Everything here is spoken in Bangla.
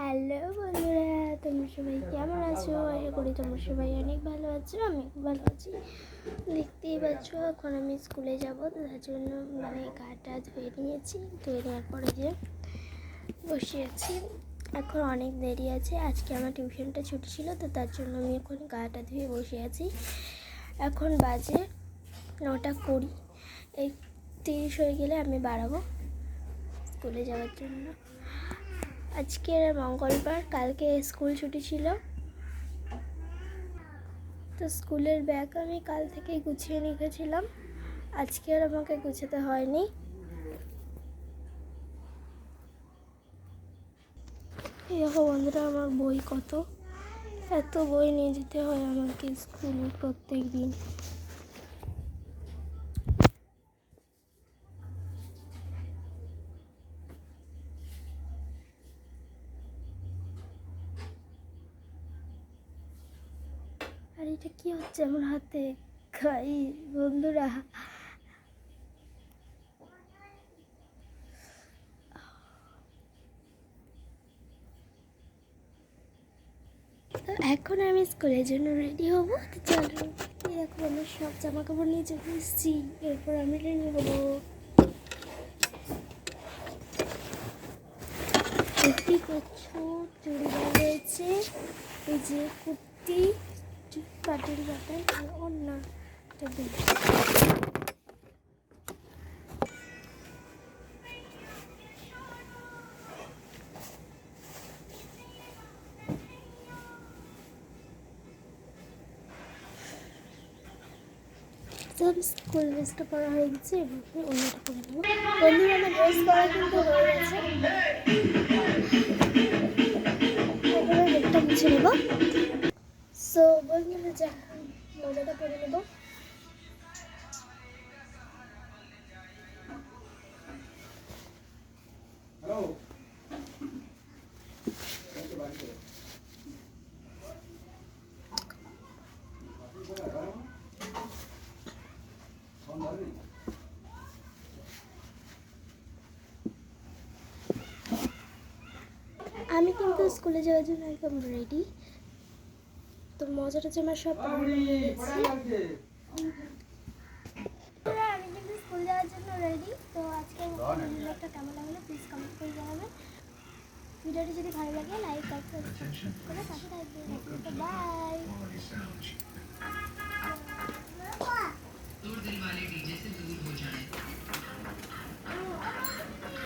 হ্যালো বন্ধুরা, তোমরা সবাই কেমন আছো? আশা করি তোমরা সবাই অনেক ভালো আছো। আমি খুব ভালো আছি। দেখতেই পাচ্ছ এখন আমি স্কুলে যাব, তার জন্য গাটা ধুয়ে নিয়েছি। ধুয়ে নেওয়ার পরে যে বসে আছি, এখন অনেক দেরি আছে। আজকে আমার টিউশনটা ছুটি ছিল, তো তার জন্য আমি এখন গাটা ধুয়ে বসে আছি। এখন বাজে 9:20। এই 30 হয়ে গেলে আমি বাড়াবো স্কুলে যাওয়ার জন্য। আজকে মঙ্গলবার, কালকে স্কুল ছুটি ছিল, তো স্কুলের ব্যাগ আমি কাল থেকেই গুছিয়ে রেখেছিলাম। আজকে আর আমাকে গুছাতে হয়নি। দেখো বন্ধুরা, আমার বই এত বই নিয়ে যেতে হয় আমাকে স্কুলে প্রত্যেক দিন। আর এটা কি হচ্ছে আমার হাতে? খাই বন্ধুরা, এখন আমি স্কুলের জন্য রেডি হবো। তো চলো, দেখো আমার সব জামা কাপড় নিয়ে চলে এসেছি। এরপর আমি রেডি হবো। কুর্তি করছো, চুড়িদার রয়েছে, এই যে কুর্তি, পাটির বাটাই আর ওড়না। সব স্কুল ড্রেসটা পরা হয়ে গেছে, এবার অন্যটা পরে নেবো। বন্ধুরা, আমার ড্রেস পরা কিন্তু হয়ে গেছে। এবার ব্যাগটা মুছে নেবো। সো বন্ধুরা, যা মজাটা পরে নেবো। আমি কিন্তু স্কুলে যাওয়ার জন্য একদম রেডি। তো মজাটা যে আমার সব আমি কিন্তু স্কুল যাওয়ার জন্য রেডি। তো আজকে ভিডিওটা কেমন লাগলো প্লিজ কমেন্ট করে জানাবেন। ভিডিওটি যদি ভালো লাগে লাইক আর সাবস্ক্রাইব করে পাশে থাকবেন। বাই।